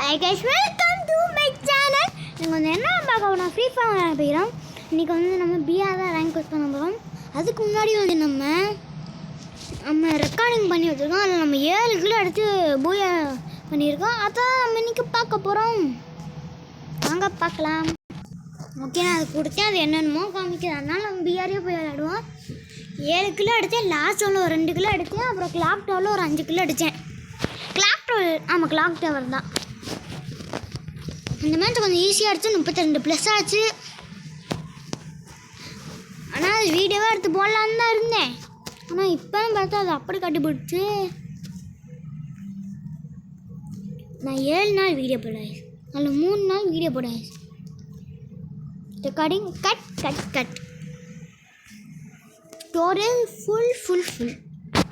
Hi guys, welcome to my channel. நீங்கள் வந்து என்ன பார்க்க போகிறோம், ஃப்ரீ ஃபயர் போயிடும். இன்றைக்கி வந்து நம்ம பிஆர் தான் ரேங்க் கொஸ்ட் பண்ண போகிறோம். அதுக்கு முன்னாடி வந்து நம்ம ரெக்கார்டிங் பண்ணி வச்சுருக்கோம். அதில் நம்ம 7 கிலோ அடித்து பூயா பண்ணியிருக்கோம். அதான் நம்ம இன்றைக்கி பார்க்க போகிறோம். வாங்க பார்க்கலாம். ஓகே, நான் அது கொடுத்தேன். அது என்னென்னமோ காமிக்குது. அதனால் நம்ம பிஆரே போய் விளையாடுவோம். 7 கிலோ அடித்தேன். லாஸ்ட் ஒன்று ஒரு 2 கிலோ அடித்தேன். அப்புறம் கிளாக் டவரில் ஒரு 5 கிலோ அடித்தேன். கிளாக் டவர், ஆமாம் கிளாக் டவர் தான். அந்த மேட்ச் கொஞ்சம் ஈஸியாக ஆச்சு. 32+ ஆச்சு. ஆனால் அது வீடியோவாக எடுத்து போடலான்னு தான் இருந்தேன். ஆனால் இப்போ பார்த்தா அது அப்படி கட்டிப்பிடிச்சு. நான் 7 நாள் வீடியோ போடுவேன். அதில் 3 நாள் வீடியோ போடுவேன். Recording cut storage full.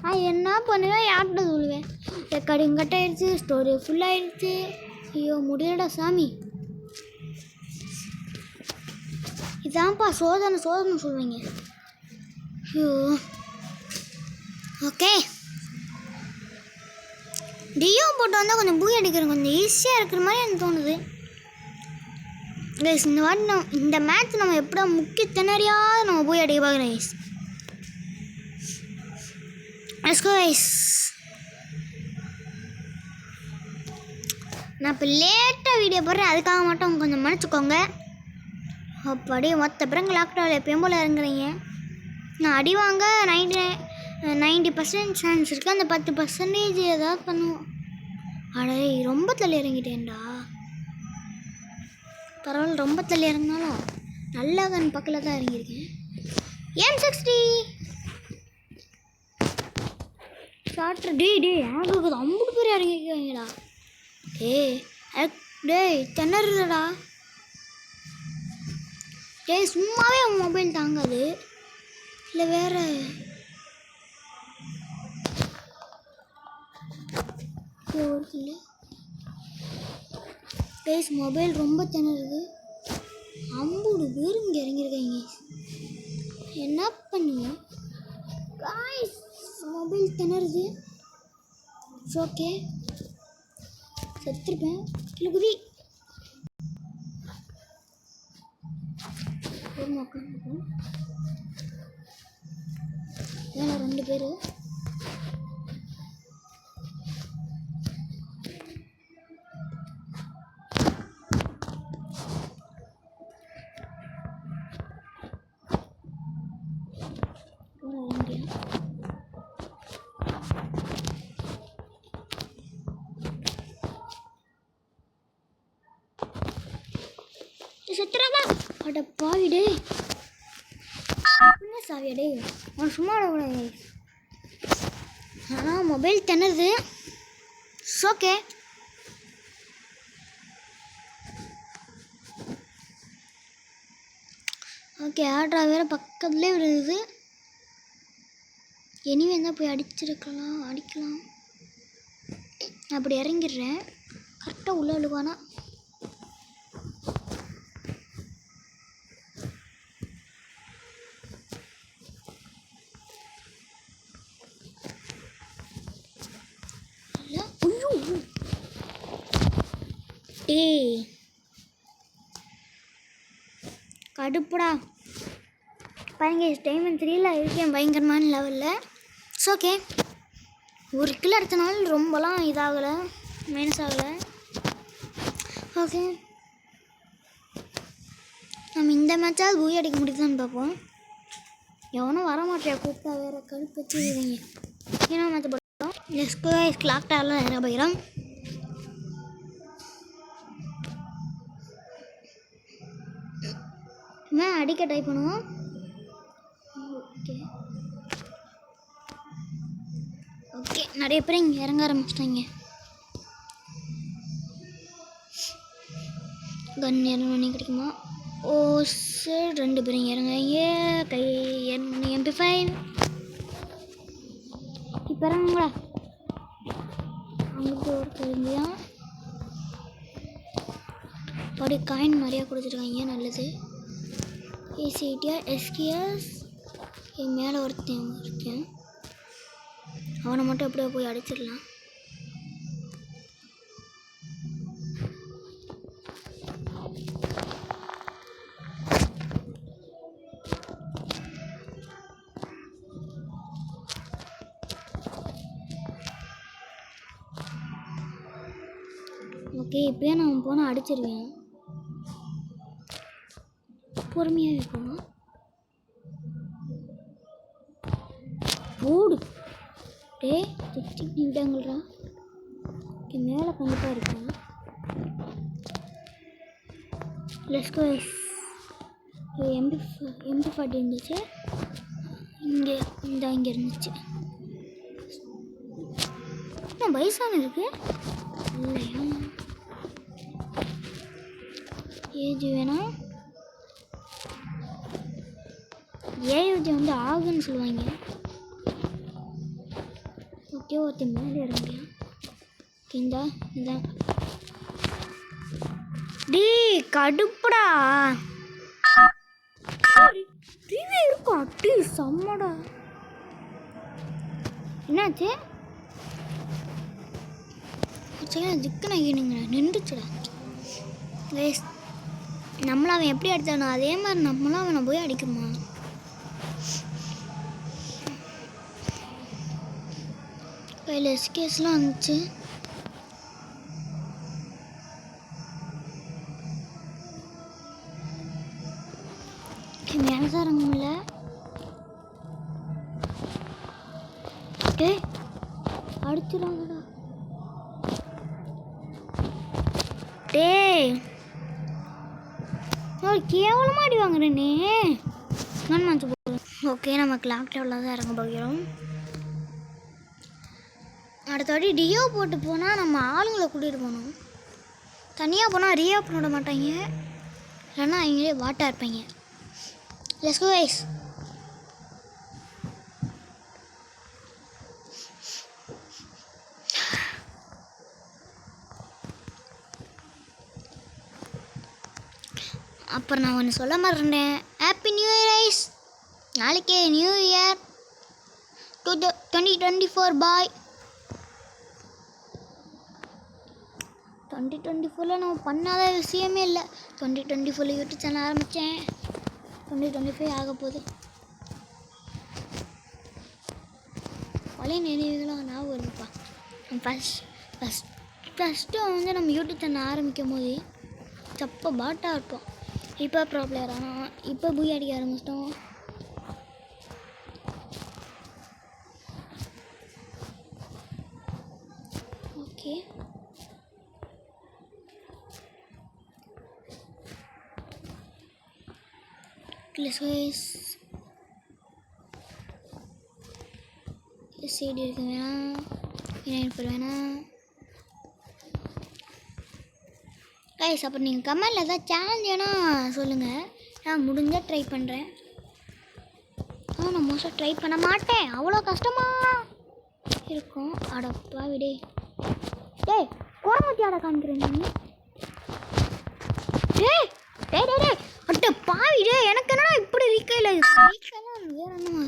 நான் என்ன பண்ணுவேன், யார்கிட்ட சொல்லுவேன். ரெக்கார்டிங் கட் ஆகிடுச்சு, ஸ்டோரேஜ் ஃபுல் ஆகிடுச்சு. ஐயோ முடியலடா சாமி. இதான்ப்பா சோதனை சொல்லுவீங்க. ஐயோ ஓகே, டியோ போட்டு வந்தால் கொஞ்சம் பூய் அடிக்கிறேன். கொஞ்சம் ஈஸியாக இருக்கிற மாதிரி எனக்கு தோணுது. கைஸ், இந்த வாட்டி இந்த மேட்ச் நம்ம எப்படா முக்கிய திணறியாவது நம்ம பூய் அடிக்க பார்க்குறேன் கைஸ். Let's go guys. நான் இப்போ லேட்டாக வீடியோ போடுறேன், அதுக்காக மட்டும் கொஞ்சம் மன்னிச்சுக்கோங்க. அப்படியே மொத்த பிறகு லாக்டவுனில் எப்பயும் போல் இறங்குறீங்க. நான் அடி வாங்க 90% சான்ஸ் இருக்குது. அந்த 10% ஏதாவது பண்ணுவோம். அடே ரொம்ப தள்ளி இறங்கிட்டேன்டா. பரவாயில்ல, ரொம்ப தள்ளி இறங்கினாலும் நல்லா கண் பக்கத்தில் தான் இறங்கியிருக்கேன். M60 ஷார்ட்ரு. டே எனக்கு 50 பேர் இறங்கிருக்கீங்களா? டேய் திணறுடா. டேய் சும்மாவே அவன் மொபைல் தாங்காது, இல்லை வேறு இல்லை. டேஸ் மொபைல் ரொம்ப திணறுது. 50 பேர் இங்கே இறங்கியிருக்காங்க. என்ன பண்ணுவேன் காய்ஸ், மொபைல் திணறுது. ஓகே, செத்துருப்பேன். இல்லை குதி ஏன்னா 2 பேர். செத்துறாமா? அட பாவிடே, என்ன சாவியாடே, அவன் சும்மா விடக்கூடாது. ஆனால் மொபைல் திணறுது. ஓகே, ஆட்ரா வேறு பக்கத்துலேயே விடுது. எனிவே தான் போய் அடிக்கலாம். அப்படி இறங்கிடுறேன். கரெக்டாக உள்ள விழுவானா? கடுப்புடா பாருங்க. டைமண்ட் 3ல் இருக்கேன், பயங்கரமான லெவலில். ஓகே, 1 கிலோ எடுத்தனால ரொம்பலாம் இதாகலை, மைனஸ் ஆகலை. ஓகே, நம்ம இந்த மேட்சாவது பூய் அடிக்க முடியுதான்னு பார்ப்போம். எவனும் வர மாட்டேன், கூப்பிட்டா வேறு கடுப்பு வச்சுருவீங்க. ஏன்னா மேட்ச் போட்டோம். எஸ்கோஸ் கிளாக் டவரில் நிறைய போயிடும். அடிக்க ட்ரை பண்ணுவோம். ஓகே நிறைய பேர் இங்கே இறங்க ஆரம்பிச்சிட்டாங்க. கன் இறங்க கிடைக்குமா? ஓ சார், 2 பேரும் இங்கே இறங்குறாங்க. கை MP5 இப்போ இறங்குங்களா? அங்கே ஒரு தெரிஞ்சியா அப்படி காயின் நிறையா கொடுத்துருக்காங்க. நல்லது. ஏசிடிஆர் எஸ்கிஎஸ் மேலே ஒருத்தன் இருக்கேன். அவனை மட்டும் எப்படியோ போய் அடிச்சிடலாம். ஓகே இப்போயே நான் போனால் அடிச்சிருவேன். பொறுமையாகவே போகணும். போடு டே சுற்றி நின்றாங்கள்ரா. ஓகே மேலே கண்டிப்பாக இருக்காங்க. Let's go. MP40 இருந்துச்சு இங்கே. இங்கே இருந்துச்சு. வயசான இருக்கு இல்லையா? ஏஜ் வேணாம். ஏஜ் வந்து ஆகுன்னு சொல்லுவாங்க. ஓகே ஒருத்தர் மேலே இறங்க. இந்தா இதான் டீ கடுப்புடா. இருக்கும் அட்டி செம்மடா. என்னாச்சு? ஜிக்கனை ஈனுங்க நின்றுச்சுடா. நம்மள அவன் எப்படி அடித்தானோ அதே மாதிரி நம்மளும் அவனை போய் அடிக்கணுமா? கையில் எஸ்கேஸ்லாம் வந்துச்சு. மேலே தான் இறங்கும்ல. டேய் அடிச்சிடாங்கடா. டேய் கேவலமாக அடி வாங்குறேனே. நான் மனசு போகிறேன். ஓகே நம்ம கிளாக் லெவலில் தான் இறங்க போகிறோம். அடுத்த வாட்டி டியோ போட்டு போனால் நம்ம ஆளுங்களை கூட்டிகிட்டு போகணும். தனியாக போனால் ரியோ பண்ண மாட்டாங்க, இல்லைன்னா அவங்களே வாட்டாக இருப்பாங்க. Let's go guys. அப்புறம் நான் ஒன்று சொல்ல மாட்டேன். ஹாப்பி நியூ இயர் ஐஸ். நாளைக்கே நியூ இயர் 2024 பாய். 2024 நம்ம பண்ணாத விஷயமே இல்லை. 2024 யூடியூப் சேனல் ஆரம்பித்தேன். 2025 ஆக போகுது. பழைய நினைவுகளாக ஞாபகம் வருதுப்பா. ஃபஸ்ட்டு வந்து நம்ம யூடியூப் சேனல் ஆரம்பிக்கும் போது சப்ப பாட்டாக இருப்போம். இப்போ ப்ரோ பிளேயர் ஆனால் இப்போ பூய் அடிக்க ஆரம்பிச்சிட்டோம். ஓகே சைடு இருக்கு வேணாம். விநாயகர் வேணாம் கைஸ். அப்புறம் நீங்கள் கமெண்டில் ஏதாவது சேலஞ்ச் வேணால் சொல்லுங்கள், நான் முடிஞ்சால் ட்ரை பண்ணுறேன். நான் மோஸ்ட்டாக ட்ரை பண்ண மாட்டேன், அவ்வளோ கஷ்டமாக இருக்கும். அடப்பா விடே. டேய் கோரமத்தி ஆட காமிக்கிறேன் நீ. டேய் டேய் டே அட்ட பாவி டே. எனக்கு என்னடா இப்படி ரீக்கையில் வேற என்ன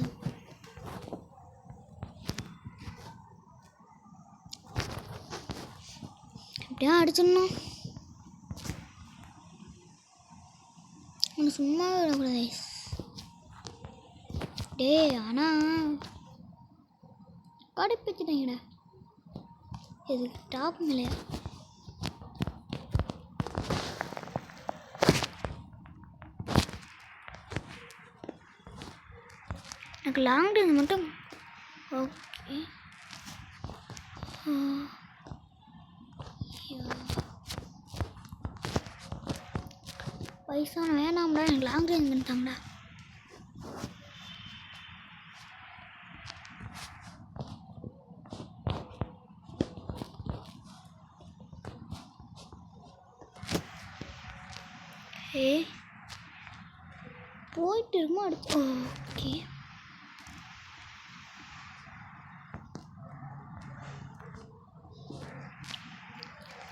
அப்படியே அடிச்சிடணும். ஒன்று சும்மாவே விடக்கூடாது. டே ஆனால் கடுப்பிச்சுட்டேங்கடா. இது டாப் மேலையா? எனக்கு லாங் ரேஞ்ச் மட்டும் ஓகே. வயசான வேணாம்டா, எனக்கு லாங் ரேஞ்ச் பண்ணிட்டாங்கடா. போயிட்டு இருக்குமோ அடுத்து. ஓகே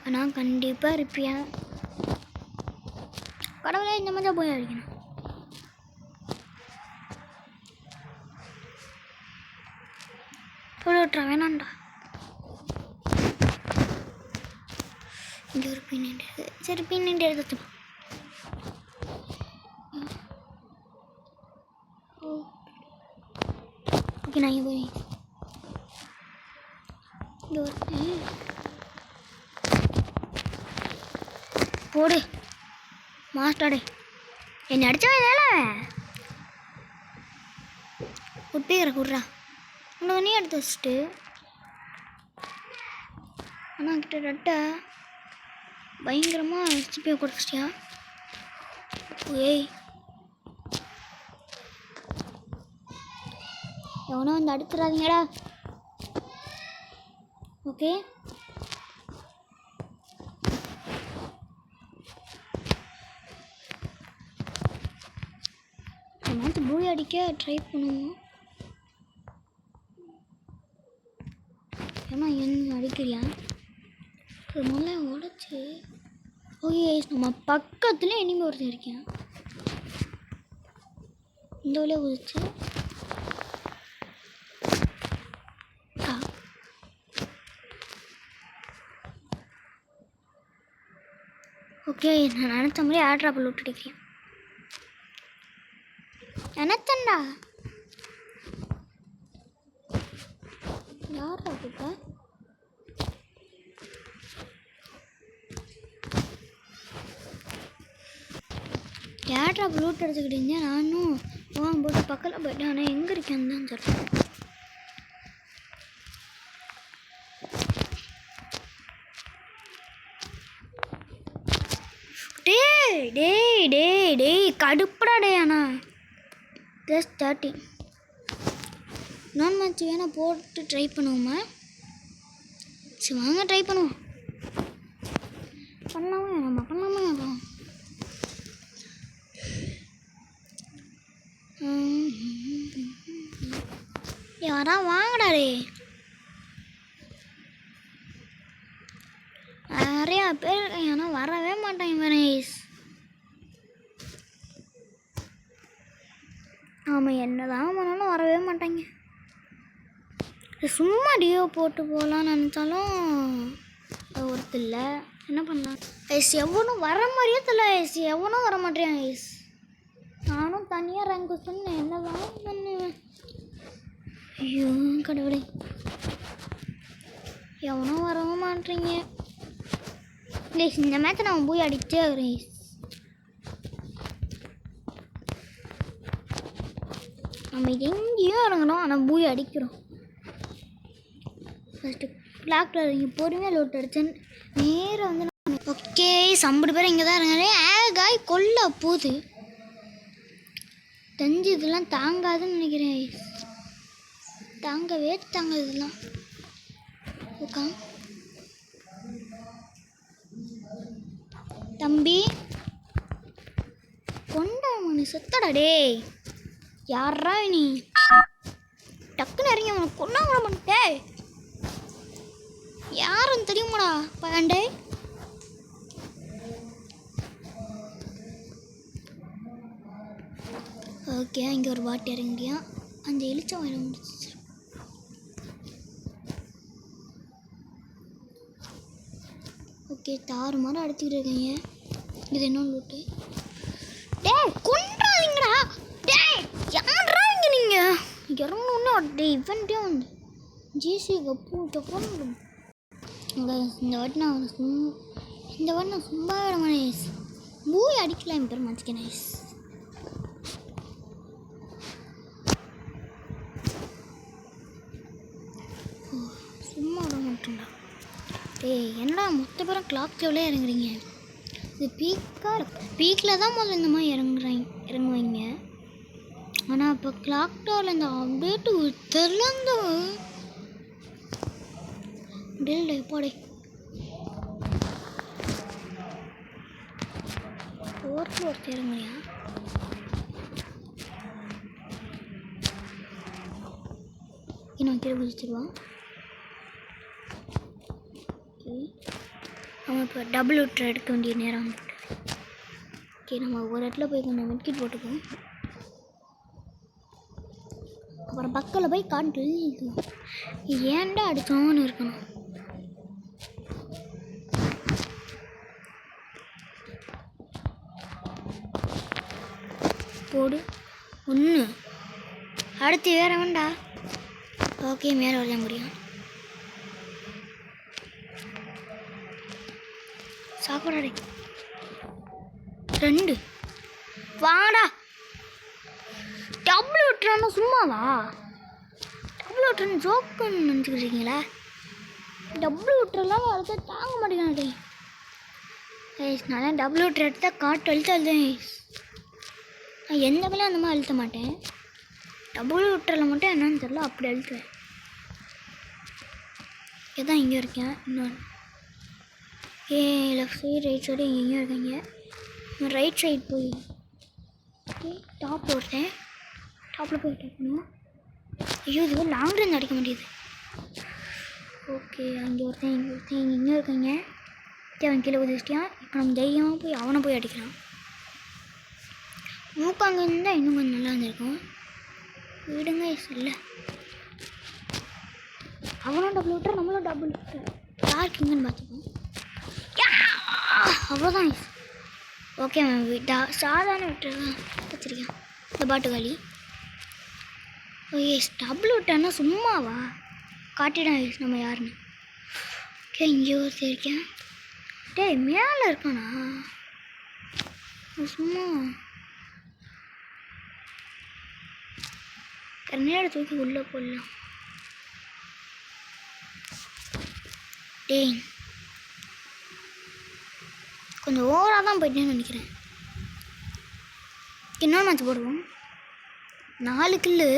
ஆனால் கண்டிப்பாக இருப்பியா கடவுளே. இந்த மாதிரி தான் போய் அடிக்கணும். விட்றா வேணாண்டா. இங்கே ஒரு பின்னெண்டு இருக்குது. சரி பின்னெண்டு எடுத்து ஓகே. நான் இங்கே போய் இங்கே ஒரு போடு மாஸ்டர்டே என்ன அடிச்சவன் வேலை குட்டிக்கிற குட்றா உன்னை நீ எடுத்து வச்சுட்டு ஆனால் கிட்டத்தட்ட பயங்கரமாக ஹெச்பியை கொடுத்துட்டியா ஏய் எவனோ வந்து அடிச்சிடாதீங்கடா ஓகே நான் பூய் அடிக்க ட்ரை பண்ணுவோம் ஏன்னா என்ன அடிக்கிறியா முதல்ல உடச்சி ஓகே நம்ம பக்கத்தில் இனிமே ஒருத்தர் இருக்கேன் இந்த வழியாக உதிச்சு ஓகே நான் நினச்ச மாதிரி ஏர் ட்ராப்பில் விட்டுடிக்கிறேன் நினச்சண்டா யார் ட்ராப்பில் ஏர் ட்ராப் லூட் எடுத்துக்கிட்டு இருந்தேன் நானும் போட்டு பக்கத்தில் போயிட்டேன் ஆனால் எங்கே இருக்கேன்னு தான் சொல்கிறேன் டேய் கடுப்படா டே அண்ணா ப்ளஸ் 30 நான் மேட்ச் வேணால் போட்டு ட்ரை பண்ணுவோமா சரி வாங்க ட்ரை பண்ணுவோம் பண்ணலாமா யாரா வாங்கடா டே நிறையா பேர் ஏன்னா வரவே மாட்டாங்க மனேஷ் ஆமாம் என்னதான் பண்ணாலும் வரவே மாட்டாங்க சும்மா டியோ போட்டு போகலான்னு நினச்சாலும் அது ஒருத்தர் இல்லை என்ன பண்ணலாம் ஐஸ் எவனும் வர மாதிரியே தெரியல ஐஸ் எவனும் வர மாட்டேன் ஐஸ் நானும் தனியாக ரேங்க் பண்ணி என்னதான் பண்ணுவேன் ஐயோ கடவுளே எவனும் வரவும் மாட்டேறீங்க ப்ளீஸ் இந்த மேட்ச் நான் போய் அடிச்சே வரேன் நம்ம எங்கேயும் இறங்கணும் ஆனால் போய் அடிக்கிறோம் ஃபஸ்ட்டு கிளாக்கில் இறங்கி பொறுமையாக லோட் அடித்தேன் நேராக வந்து ஓகே 50 பேர் இங்கே தான் இறங்குறேன் காய் கொல்ல போகுது தெரிஞ்சு இதெல்லாம் தாங்காதுன்னு நினைக்கிறேன் தாங்கவே தாங்காது இதெல்லாம் ஓகே தம்பி கொண்டா மணி செத்தடா டே யாரா நீ டக்குன்னு இறங்கி அவனை கொண்டா விட மாட்டே யாருன்னு தெரியுமாடா பாண்டே ஓகே இங்கே ஒரு வாட்டி இறங்கியா அந்த எலிச்சம் வாயில முடிச்சு ஓகே தாறு மாதிரி அடிச்சுக்கிட்டு இருக்கீங்க இது என்ன லூட்டு டேய் கொன்றாதீங்கடா டேய் யாரா இங்கே நீங்கள் இறங்கணுன்னு டே இவன்ட்டே வந்து ஜிசி கப்பு தொக்கணும் இந்த வாட்டி நான் சும்மா விட நைஸ் மூவி அடிக்கலாம் என் பேர் மச்சிக்க நைஸ் சும்மா விட மாட்டேன்டா டேய் என்னடா மொத்த பேரும் கிளாக் லெவலே இறங்குறீங்க இது பீக்கில் தான் முதல்ல இந்த மாதிரி இறங்குவாங்க ஆனால் இப்போ கிளாக் டவரில் இந்த அப்டேட்டு தெரிலந்து டேல்டே போடே ஓரத்தில் ஒருத்தர் இறங்குறியா இன்னும் கீழே குதிச்சிடுவான் அவன் இப்போ டபுள் விட்ரு எடுக்க வேண்டிய நேரம் வந்துட்டு ஓகே நம்ம ஒரு இடத்துல போய் கொஞ்சம் மெட்கிட் போட்டுக்குவோம் அப்புறம் பக்கத்தில் போய் காட்டு ஏன்டா அடித்தோன்னு இருக்கணும் போடு ஒன்று அடுத்து வேற வேண்டா ஓகே மேலே வரைய முடியும் சாப்பிடாடே 2 வாடா. டபுள் விட்டுறானு சும்மாவா? டபுள் விட்டுறன்னு ஜோக்குன்னு நினச்சிக்கிட்டீங்களா? டபுள் விட்டுறலாம் அடுத்த தாங்க மாட்டேங்கானே கைஸ். நான் டபுள் விட்டுற எடுத்தா காட்டு அழுத்தேன் கைஸ். நான் எந்த வேலையும் அந்த மாதிரி அழுத்த மாட்டேன். டபுள் விட்டுறல மட்டும் என்னன்னு தெரியல, அப்படி அழுத்துவேன். இதான் இங்கே இருக்கேன். இன்னொன்று லெஃப்ட் சைடு ரைட் சைடு எங்கேயும் இருக்காங்க. ரைட் சைடு போய் ஓகே டாப்பில் ஒருத்தேன். டாப்பில் போய் டாப் பண்ணுவோம். ஐயோ இது லாங் ரேஞ்ச் அடிக்க முடியுது. ஓகே அங்கே ஒருத்தன் இங்கே ஒருத்தன் இங்கே இருக்காங்க. ஓகே அவன் கீழே குதிச்சிட்டான். இப்போ நம்ம தைரியமாக போய் அவனை போய் அடிக்கிறான். மூக்காங்க இருந்தால் இன்னும் கொஞ்சம் நல்லா இருந்திருக்கும். விடுங்க இல்லை அவனும் டபுள் விட்டுற நம்மளும் டபுள் விட்டுற யாருக்கு இங்கன்னு பார்த்துப்போம். அவ்வளோதான். ஓகே மேம் விட்டா சாதாரண விட்டுறதான் வச்சுருக்கேன் இந்த பாட்டுக்காளி. ஓ எஸ் டபுள் விட்டான்னா சும்மாவா காட்டிடான் எஸ் நம்ம யாருன்னு. ஓகே இங்கே ஒருத்தர் இருக்கேன். டேய் மேலே இருக்கானா சும்மா கண்ணாடி தூக்கி உள்ளே போடலாம். டேய் கொஞ்சம் ஓவராக தான் போயிட்டேன்னு நினைக்கிறேன். இன்னொன்று மேட்ச் போடுவோம். 4 கில்லு.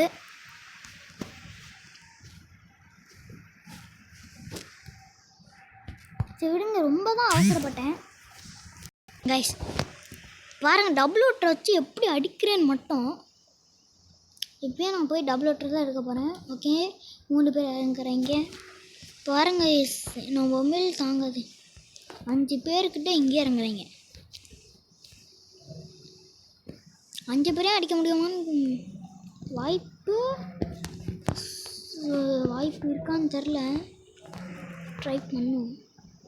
சரி விடுங்க, ரொம்ப தான் அவசரப்பட்டேன் கைஸ். பாருங்க டபுள் ஓட்டரை வச்சு எப்படி அடிக்கிறேன்னு மட்டும். இப்போயே நான் போய் டபுள் ஓட்டர் தான் எடுக்க போகிறேன். ஓகே 3 பேர் இறங்குறீங்க பாருங்க கைஸ். நம்ம மொபைல் தாங்காது. 5 பேர்கிட்ட இங்கே இறங்குறீங்க. 5 பேரையும் அடிக்க முடியுமான்னு வாய்ப்பு இருக்கான்னு தெரில. ட்ரை பண்ணும்.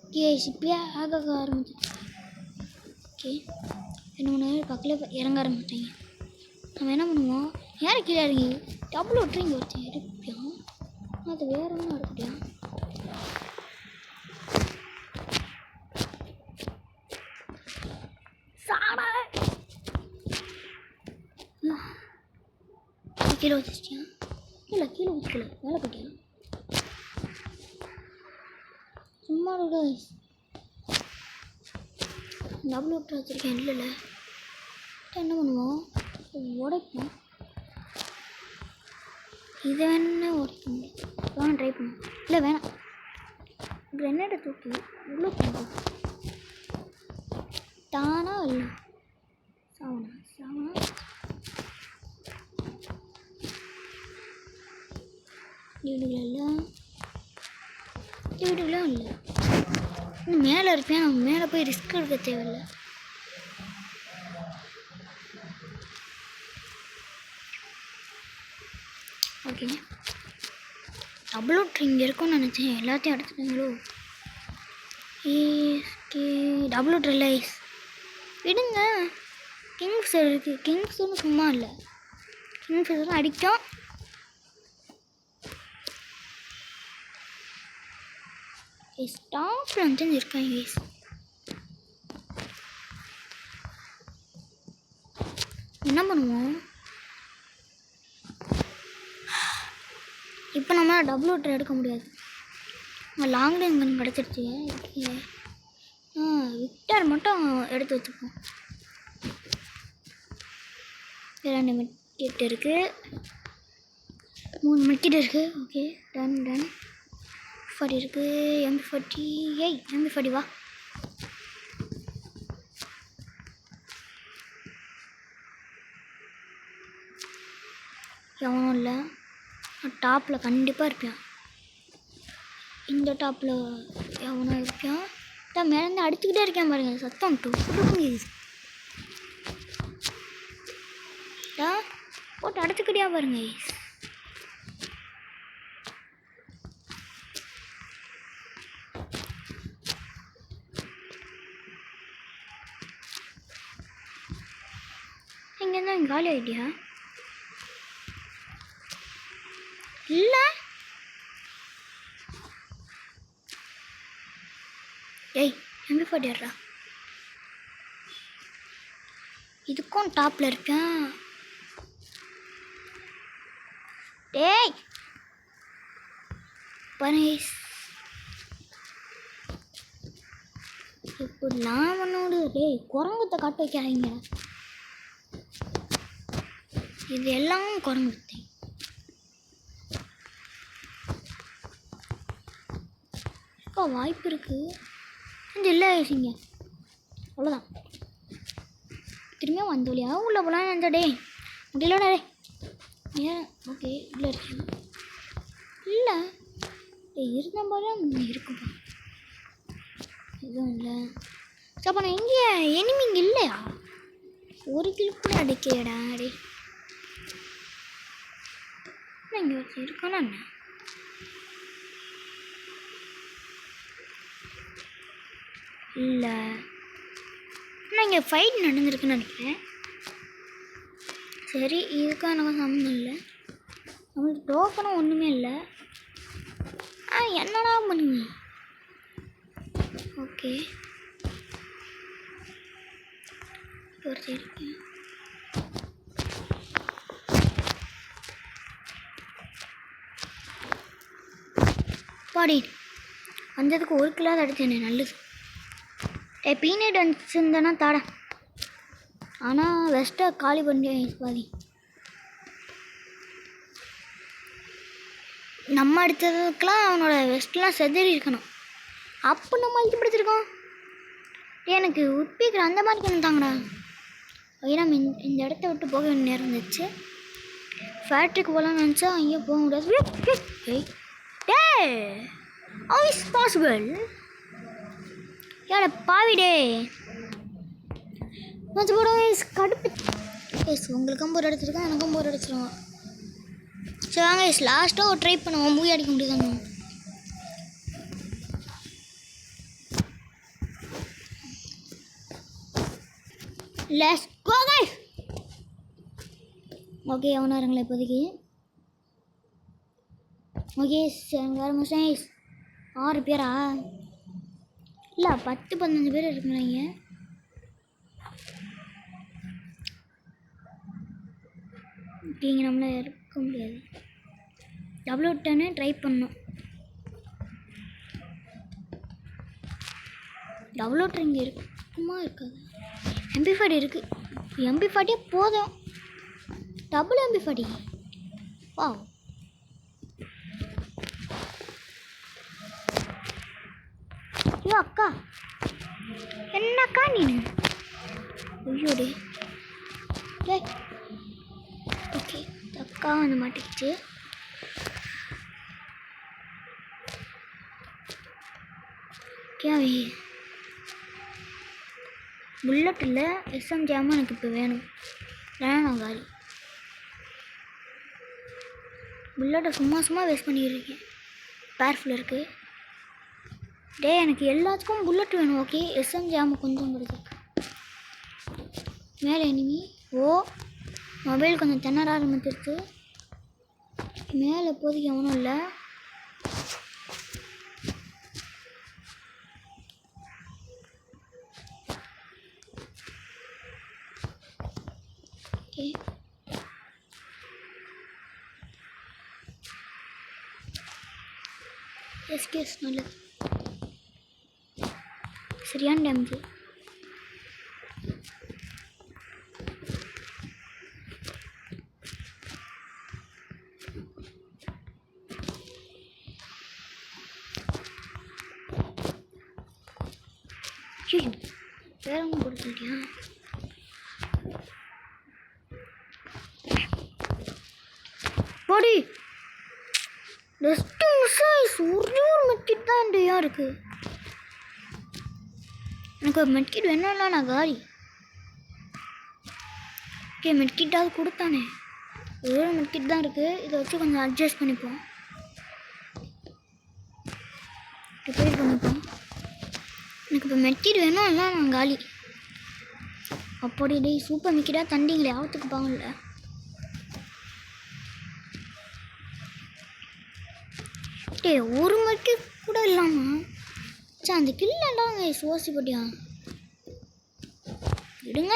ஓகே இப்பயே ஆக ஆரம்பிச்சு. ஓகே என்ன ஒன்று பக்கத்தில் இறங்க ஆரம்பிச்சிட்டாங்க. நம்ம என்ன பண்ணுவோம், யாரை கீழே இறங்கி டபுள் விட்டுறீங்க ஒருத்தன் எடுப்பியான். அது வேற ஒன்றும் எடுக்கட்டியா. கீழே வச்சிட்டியா? இல்லை கீழே வச்சுக்கல, மேலே போட்டியா? சும்மா டபுள் விட்டு வச்சுருக்கேன். இல்லைல்ல என்ன பண்ணுவோம், உடைப்போம். இதை வேணா உடைக்க முடியும். வேணாம் ட்ரை பண்ணுவோம். இல்லை வேணாம், கிரெனேட்டை தூக்கி உள்ளே போகும். தானா இல்லை சாவனா சாவனா. வீடுகளெல்லாம் இல்லை. இன்னும் மேலே இருப்பேன். நம்ம மேலே போய் ரிஸ்க் எடுக்க தேவையில்லை. ஓகே டபுள் ஓட்டர் இங்கே இருக்கும்னு நினச்சேன். எல்லாத்தையும் எடுத்துட்டாங்களோ. டபுள் ஓட்டர் இல்லை விடுங்க. கிங் ஃபிஷர் இருக்குது. கிங் ஃபிஷர்னு சும்மா இல்லை, கிங் ஃபிஷர் அடிக்கும். ஸ்டாப்பில் வந்து இருக்காங்க. என்ன பண்ணுவோம் இப்போ, நம்ம டபுள் ஓட்டர் எடுக்க முடியாது. லாங் ரேஞ்ச் கன் கிடச்சிருச்சு. விக்டர் மட்டும் எடுத்து வச்சுப்போம். 2 மெட்கிட் இருக்குது, 3 மெட்கிட் இருக்குது. ஓகே டன் 40 இருக்குது. MP40 MP40 வா. எவனும் இல்லை. டாப்பில் கண்டிப்பாக இருப்பான். இந்த டாப்பில் எவனோ இருப்பான். தான் மேலேருந்து அடிச்சுக்கிட்டே இருக்கேன் பாருங்க. சத்தம் போட்டு அடிச்சுக்கிட்டே பாருங்க. இங்கேருந்து காலி ஆகிட்டியா? இல்லை MP40 ஏறா. இதுக்கும் டாப்பில் இருக்கேன். டேய் பனேஷ் இப்படிலாம் பண்ணோடு. டேய் குரங்குத்தை காட்ட வைக்காதீங்க. இது எல்லாம் குரங்குத்தை. வாய்ப்பு இருக்கு கொஞ்சம் இல்லை ஆயிடுச்சிங்க. அவ்வளோதான். திரும்பியும் வந்த வழியா உள்ள போகலாம் நினச்சா. டே முடியலடா. டே ஏன் ஓகே இல்லை இருக்கு. இல்லை இருந்த போல இருக்குப்பா. எதுவும் இல்லை. அப்போ நான் எங்கே எனிமி இங்கே இல்லையா? ஒரு கிலோ கூட அடிக்கடா. டே இங்கே ஒருத்தர் இருக்கானா என்ன? இல்லை ஆனால் இங்கே ஃபைட் நடந்திருக்குன்னு நினைக்கிறேன். சரி இதுக்காக எனக்கு சம்மந்தம் இல்லை. நம்மளுக்கு டோக்கனும் ஒன்றுமே இல்லை. என்னடா பண்ணுங்க. ஓகே ஒருத்தர் இருக்கேன். பாடி வந்ததுக்கு ஒரு கிலோ அடிச்சேனே நல்லது. பீனட் வந்துச்சுருந்தேன்னா தாட. ஆனால் வெஸ்ட்டை காலி பண்ணி பாதி. நம்ம அடித்ததுக்கெலாம் அவனோட வெஸ்ட்லாம் செதறி இருக்கணும். அப்போ நம்ம அழுத்தி பிடிச்சிருக்கோம். எனக்கு உட்பீக்கிற அந்த மாதிரி பண்ணிட்டாங்கடா. ஏன்னா இந்த இடத்த விட்டு போக வேண்டிய நேரம் இருந்துச்சு. ஃபேக்ட்ரிக்கு போகலான்னு நினச்சா அங்கேயே போக முடியாது. How is possible? யார பாவிடே கொஞ்சம் போட கடுப்பு. உங்களுக்கும் போர் அடிச்சிருக்கேன், எனக்கும் போர் அடிச்சிருவோம். சரி வாங்க லாஸ்ட்டாக ட்ரை பண்ணுவோம். மூவி அடிக்க முடியுதாங்க. Let's go guys. ஓகே அவனாருங்களா இப்போதைக்கு. ஓகே வேறு முடிச்சேன். 6 பேரா? இல்லை 10-15 பேர் இருக்குங்களா? இங்கே நம்மளால் இருக்க முடியாது. W10 ட்ரை பண்ணோம். W10 இங்கே இருக்குமா இருக்காது? MP40 இருக்குது. MP40 போதும். டபுள் MP40 வா. ஐயோ அக்கா என்னக்கா நீ? ஐயோ டே ஓகே அக்கா வந்து மாட்டிக்கிச்சு. கேவி புல்லட் இல்லை SMG எனக்கு இப்போ வேணும். வேணாம் காலி. புல்லட்டை சும்மா வேஸ்ட் பண்ணிக்கிருக்கேன். பேர்ஃபுல் இருக்குது. டே எனக்கு எல்லாத்துக்கும் புல்லட் வேணும். ஓகே SMG கொஞ்சம் கிடைச்சிருக்கு. மேலே எனிமி. மொபைல் கொஞ்சம் திணற ஆரம்பிச்சிருச்சு. மேலே இப்போதைக்கு எவனும் இல்லை. ஓகே எஸ்கேஸ் நல்லது. சரியான டேமேஜ். வேற ஒன்றும் கொடுத்துட்டியா? போடி பெஸ்ட்டு மிஸ்ஸைஸ். ஒரே ஒரு மெட்கிட் தான் இண்டியா இருக்குது. எனக்கு ஒரு மெட்கிட் வேணும்னா நான் காலி. ஓகே மெட்கிட்டாவது கொடுத்தானே. ஒரே ஒரு மெட்கிட் தான் இருக்குது. இதை வச்சு கொஞ்சம் அட்ஜஸ்ட் பண்ணிப்போம். ரிப்பேர் பண்ணிப்போம். எனக்கு இப்போ மெட்கிட் வேணும். எல்லாம் நான் காலி. அப்படி டே சூப்பர் மெட்கிட்டா தண்டிங்களே ஆவத்துக்கு பாங்கல்ல. டே ஒரு மெட்கிட் கூட இல்லாமா? சே அந்த கில்லெல்லாம் சுவாசி போட்டியா? விடுங்க.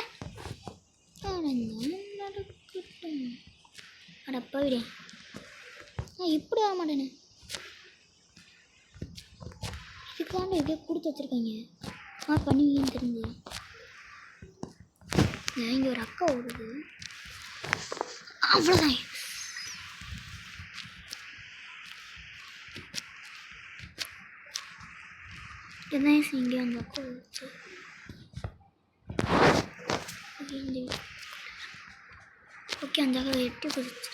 நடக்கட்டும். அட போயிடே, நான் இப்படி வர மாட்டேனே. இதுக்காண்டி எப்படியோ கொடுத்து வச்சுருக்காங்க. பண்ணுவீங்கன்னு தெரிஞ்சு இங்கே ஒரு அக்கா ஓடுது. அவ்வளோதான். என்ன இங்கே அந்த அக்கா ஓடுச்சு. ஓகே, அந்த அக்கா எட்டு குதிச்சு.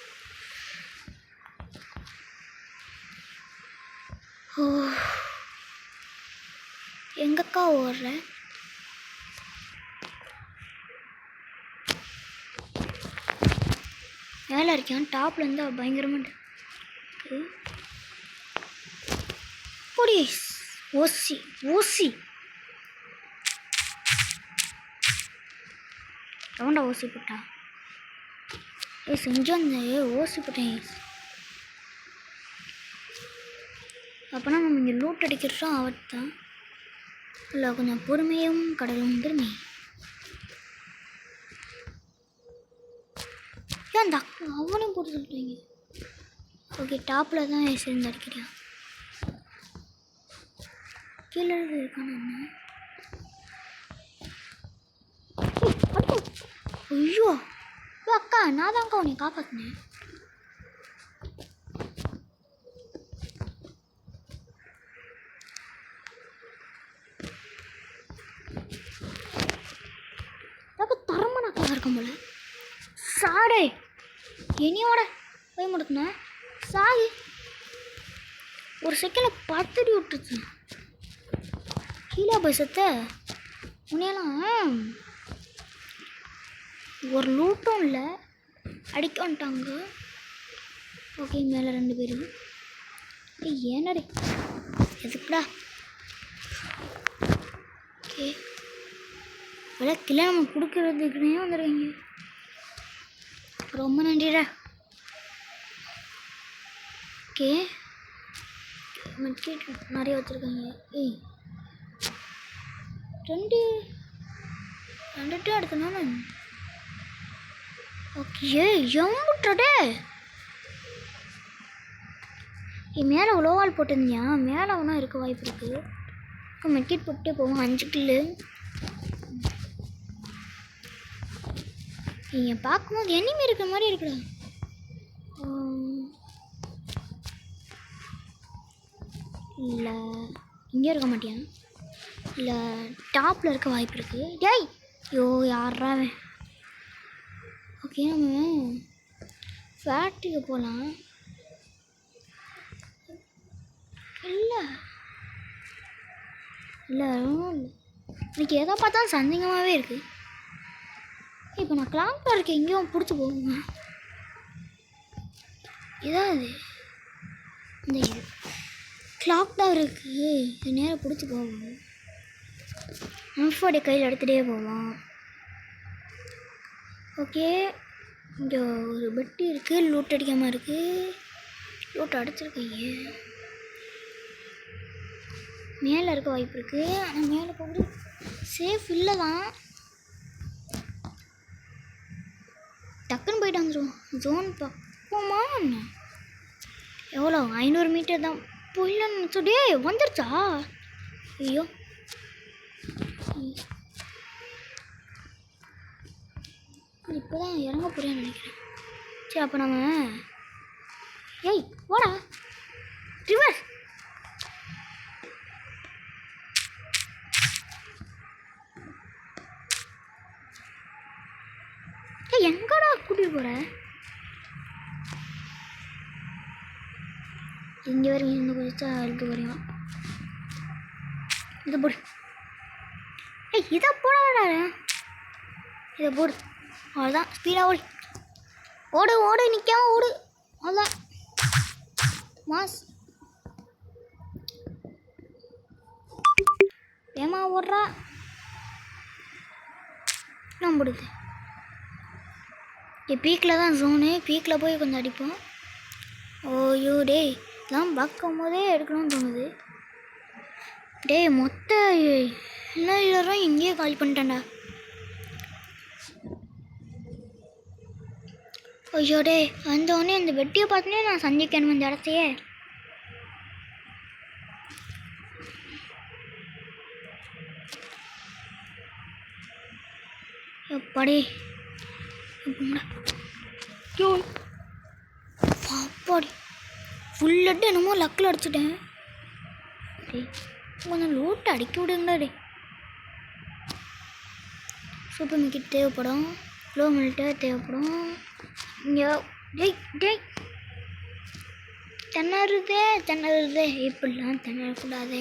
ஓ, எங்கக்கா ஓடுற? மேலே இருக்கான். டாப்ல இருந்து பயங்கரமாக ஓசி ஓசி ரவுண்டா ஓசி போட்டா. செஞ்சோம் ஓசி போட்டேன். அப்போனா நம்ம இங்கே லூட் அடிக்கிறோம். அவர்தான் இல்லை, கொஞ்சம் பொறுமையும் கடலும் பெருமை. ஏன் அந்த அக்கா அவனையும் போட்டு சொல்லிட்டீங்க? ஓகே, டாப்பில் தான் சேர்ந்து அடிக்கிறான். கீழே இருக்கான என்ன? ஐயோ அக்கா, நான் தான் அக்கா உன்னை காப்பாற்றினேன். தரமான அக்கா இருக்கும் போல. சாடே, என்னையோட போய் முடுக்குன சாகி ஒரு செகண்டில் பத்தடி விட்டுருச்சு. கீழே போய் செத்த உன்னையெல்லாம் ஒரு லூட்டும் இல்லை, அடிக்க வந்துட்டாங்க. ஓகே, மேலே 2 பேர். ஏனடே எதுக்குடா? ஓகே, விளக்கில் நம்ம கொடுக்குறதுக்குனே வந்துடுவீங்க. ரொம்ப நன்றிடா. ஓகே, மெட்ரிக் நிறைய வச்சுருக்காங்க. 2 எடுத்தனால ஓகே. எம்புட்டடே மேலே உலோவால் போட்டிருந்தியா? மேலே ஒன்றா இருக்க வாய்ப்பு இருக்குது. மெட்ரிக் போட்டு போவோம். 5 கில்லு. நீங்கள் பார்க்கும்போது எனிமே இருக்கிற மாதிரி இருக்குடா. இல்லை, இங்கே இருக்க மாட்டியா? இல்லை, டாப்பில் இருக்க வாய்ப்பு இருக்குது. டேய், ஐயோ யாரா? ஓகே, நம்ம ஃபேக்ட்ரிக்கு போகலாம். இல்லை இல்லை இன்னைக்கு எதை பார்த்தாலும் சந்தேகமாகவே இருக்குது. இப்போ நான் கிளாம்பில் இருக்க எங்கேயும் பிடிச்சி போகுங்க. இதாவது இந்த இது கிளாக் தான் இருக்குது. இது நேரம் பிடிச்சி போவோம். எம்ஃபோடைய கையில் எடுத்துகிட்டே போவோம். ஓகே, இங்கே ஒரு பெட்டி இருக்குது. லூட் அடிக்காமல் இருக்குது. லூட் அடிச்சிருக்கீங்க. மேலே இருக்க வாய்ப்பு இருக்குது. ஆனால் மேலே போகுது சேஃப் இல்லை தான். டக்குன்னு போயிட்டு வந்துடுவோம். ஜோன் பக்கமா எவ்வளோ? 500 மீட்டர் தான் போயிடலான்னு சொல்லி வந்துருச்சா? ஐயோ, இப்போ தான் இறங்க போகிறேன்னு நினைக்கிறேன். சரி, அப்போ நம்ம வாடா ரிவர்ஸ். எங்கடா கூட்டிட்டு போற? இங்கே வரைக்கும் இன்னும் குதிச்சா அழுக்கு வரையும். இதை போடு. இதை போடாடா. இதை போடு. அவ்வளோதான், ஸ்பீடாக ஓடு. ஓடு ஓடு, நிற்காம ஓடு. அவ்வளோதான் மாஸ். ஏமா ஓடுறா? நான் போடுது. பீக்கில் தான் ஜோனு. பீக்கில் போய் கொஞ்சம் அடிப்போம். ஓய்யோ டேய், இதெல்லாம் பார்க்கும் போதே எடுக்கணும்னு தோணுது. டேய், மொத்த எல்லாரும் இங்கேயே காலி பண்ணிட்டேன்டா. ஐயோடே வந்தோடனே அந்த வெட்டியை பார்த்தோன்னே நான் சந்திக்கணும் இந்த இடத்தையே. எப்பாடி அப்பாடி ஃபுல் லட்டு என்னமோ லக்கில் அடிச்சுட்டேன். கொஞ்சம் லூட்டு அடிக்க விடுங்களா டே. சூப்பர் மிக்கிட் தேவைப்படும், க்ளோ மில்ட்டு தேவைப்படும். இங்கே டேய் டேய் திணறுதே இப்படிலாம் திணறக்கூடாது.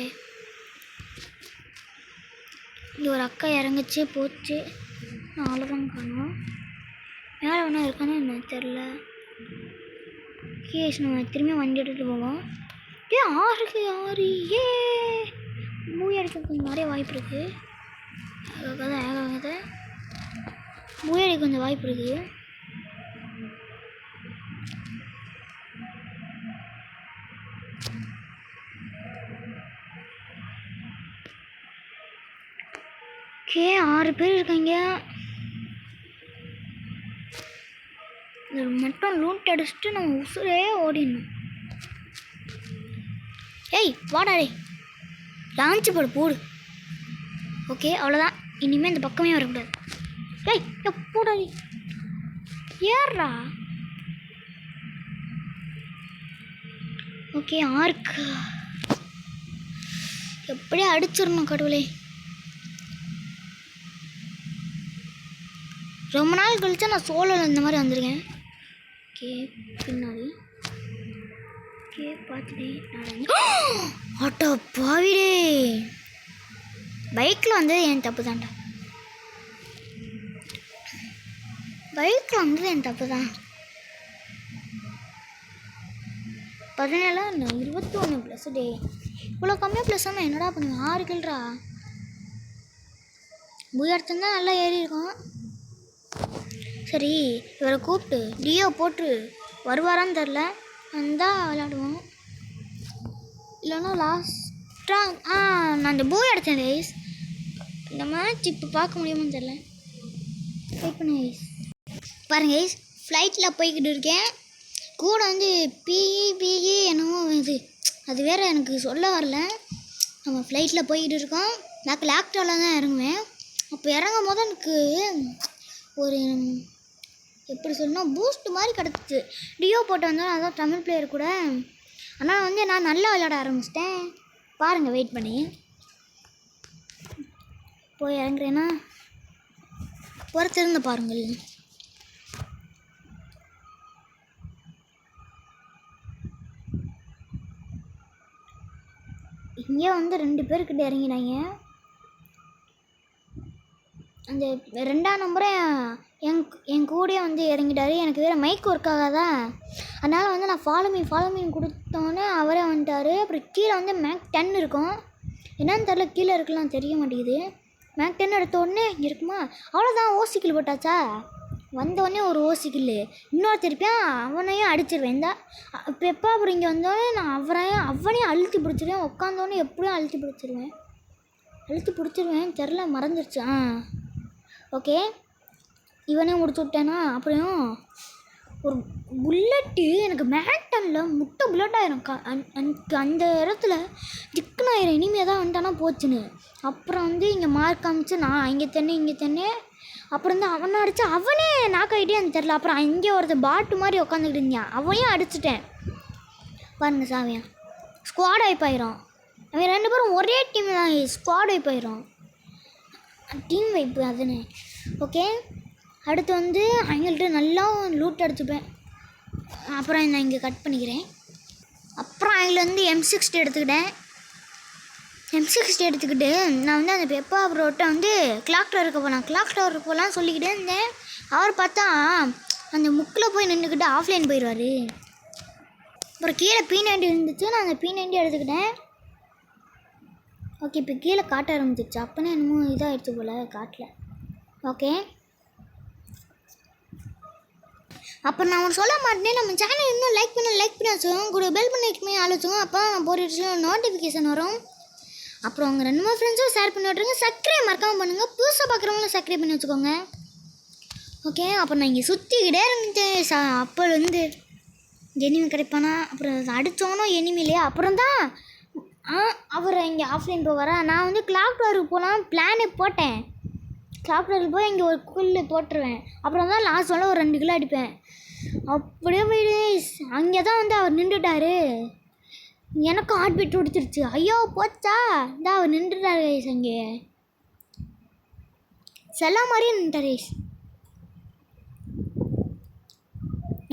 இங்கே ஒரு அக்கா இறங்குச்சு போச்சு, அவ்வளோதான் காணும். மேலே ஒன்றா இருக்கானே என்ன தெரில. கேஸ் நம்ம திரும்பி வண்டி எடுத்துகிட்டு போவோம். ஆறுக்கு 6 மூவி அடிக்க கொஞ்சம் நிறைய வாய்ப்பு இருக்குது. மூவி அடிக்க கொஞ்சம் வாய்ப்பு இருக்குது. ஓகே 6 பேர் இருக்காங்க. மட்டும் லூட் அடிச்சுட்டு நம்ம உசுரே ஓடிடணும். ஏய் வாடா டே, லான்ச்சு போடு. ஓகே அவ்வளோதான், இனிமேல் இந்த பக்கமே வரக்கூடாது. ஏய் போடா ஏறா. ஓகே ஆர்க்கு எப்படியே அடிச்சிடணும் கடவுளே. ரொம்ப நாள் கழிச்சா நான் சோலோவில் இந்த மாதிரி வந்திருக்கேன். ஓகே பின்னாடி ஓகே பார்த்துட்டேன். ஆட்டோ பாவிடே, பைக்கில் வந்தது என் தப்பு தான்டா. பைக்கில் வந்தது என் தப்பு தான். 17 21 ப்ளஸ் டே. இவ்வளோ கம்மியாக ப்ளஸ் ஆனால் என்னடா பண்ணுவேன்? 6 கில்ரா. புயர்த்தந்தான் நல்லா ஏறி இருக்கும். சரி இவரை கூப்பிட்டு டியோ போட்டு வருவாரான்னு தெரில, வந்தால் விளையாடுவோம். இல்லைன்னா லாஸ்ட்டாக நான் இந்த பூய் அடித்தேன் ரைஸ். இந்த மேட்ச் இப்போ பார்க்க முடியுமான்னு தெரில. வெயிட் பண்ண ரைஸ் பாருங்க ரைஸ், ஃப்ளைட்டில் போய்கிட்டு இருக்கேன். கூட வந்து பிஇ என்னமோ இது, அது வேறு எனக்கு சொல்ல வரல. நம்ம ஃப்ளைட்டில் போய்கிட்டு இருக்கோம். நான் லேப்டாப்பில் தான் இறங்குவேன். அப்போ இறங்கும் போது எனக்கு ஒரு எப்படி சொல்லணும் பூஸ்ட் மாதிரி கிடச்சிச்சு. டியோ போட்டு வந்தாலும் அதான் தமிழ் பிளேயர் கூட. ஆனால் வந்து நான் நல்லா விளையாட ஆரம்பிச்சிட்டேன். பாருங்கள் வெயிட் பண்ணி போய் இறங்குறேன்னா பொறுத்திருந்து பாருங்கள். இங்கே வந்து 2 பேர்கிட்ட இறங்கினாங்க. அந்த 2ஆம் நம்பரை என் கூடயே வந்து இறங்கிட்டாரு. எனக்கு வேறு மைக் ஒர்க் ஆகாதா, அதனால் வந்து நான் ஃபாலோ மீன் கொடுத்தோன்னே அவரே வந்துட்டார். அப்புறம் கீழே வந்து மேக் 10 இருக்கும், என்னன்னு தெரில, கீழே இருக்கலாம் தெரிய மாட்டேங்குது. மேக் 10 எடுத்த உடனே இங்கே இருக்குமா, அவ்வளோதான் ஓசிக்கில் போட்டாச்சா. வந்தோடனே ஒரு ஓசிக்கில் இன்னொரு திருப்பியும் அவனையும் அடிச்சிருவேன். இந்த இப்போ எப்போ அப்புறம் இங்கே வந்தோடனே நான் அவனையும் அழுத்தி பிடிச்சிருவேன். உட்காந்தோடனே எப்படியும் அழுத்தி பிடிச்சிருவேன் தெரில, மறந்துடுச்சு. ஓகே இவனே முடிச்சு விட்டேன்னா அப்புறம் ஒரு புல்லட்டு எனக்கு மேட்டனில் முட்டை புல்லட் ஆயிரும். அந்த இடத்துல திக்குன்னு ஆயிரும். இனிமேல் தான் வந்துட்டானா போச்சுன்னு. அப்புறம் வந்து இங்கே மார்க் காமிச்சு நான் இங்கே தண்ணே அப்புறம் வந்து அவனை அடித்து அவனே நாக்காயிட்டே எனக்கு தெரில. அப்புறம் இங்கே ஒருத்தர் பாட்டு மாதிரி உட்காந்துக்கிட்டு இருந்தான், அவனையும் அடிச்சிட்டேன். பாருங்க சாமியா ஸ்குவாட் வைப் ஆயிரும். அவன் 2 பேரும் ஒரே டீம் தான், ஸ்குவாட் வைப் ஆயிரும், டீம் வைப்பு அதுன்னு. ஓகே அடுத்து வந்து அவங்கள்ட்ட நல்லா லூட் அடிச்சுப்பேன். அப்புறம் நான் இங்கே கட் பண்ணிக்கிறேன். அப்புறம் அவங்கள வந்து M60 எடுத்துக்கிட்டேன். எடுத்துக்கிட்டு நான் வந்து அந்த பெப்பா ப்ரோட்ட வந்து கிளாக் டவருக்கு போகலான்னு சொல்லிக்கிட்டே இருந்தேன். அவர் பார்த்தா அந்த முக்கில் போய் நின்றுக்கிட்டு ஆஃப்லைன் போயிடுவார். அப்புறம் கீழே P90 இருந்துச்சு, நான் அந்த P90 எடுத்துக்கிட்டேன். ஓகே இப்போ கீழே காட்ட ஆரம்பிச்சிருச்சு. அப்போனா என்னமோ இதாகிடுச்சு போல் காட்டல. ஓகே அப்போ நான் ஒன்று சொல்ல மாட்டேன், நம்ம சேனல் இன்னும் லைக் பண்ணி வச்சுக்கோங்க, கூட பெல் பண்ணி ஆலோசிக்கோங்க. அப்போ நான் போட்டு நோட்டிஃபிகேஷன் வரும். அப்புறம் அவங்க 2 ஃப்ரெண்ட்ஸும் ஷேர் பண்ணி விட்ருங்க. சப்ஸ்கிரைப் மறக்காமல் பண்ணுங்கள். புதுசாக பார்க்குறவங்களும் சப்ஸ்கிரைப் பண்ணி வச்சுக்கோங்க. ஓகே, அப்புறம் நான் இங்கே சுற்றிக்கிட்டே இருந்துட்டேன். அப்போலேருந்து எனிமி கிடைப்பானா, அப்புறம் அடித்தோனும் எனிமி இல்லையா, அப்புறம் தான் அவர் இங்கே ஆஃப்லைன் போவாரா. நான் வந்து கிளாக் டவருக்கு போகலாம் பிளானே போட்டேன். கிளாக் டவருக்கு போய் இங்கே ஒரு குள்ளு போட்டுருவேன். அப்புறம் தான் லாஸ்ட் ஒன்ல ஒரு 2 கிலோ அடிப்பேன். அப்படியே போயிடு. அங்கே தான் வந்து அவர் நின்றுட்டார். எனக்கும் ஹார்ட் பீட் கொடுத்துருச்சு. ஐயோ போச்சா, இந்த அவர் நின்றுட்டார் கைஸ். அங்கே செல்ல மாதிரியே நின்றுட்டார் கைஸ்.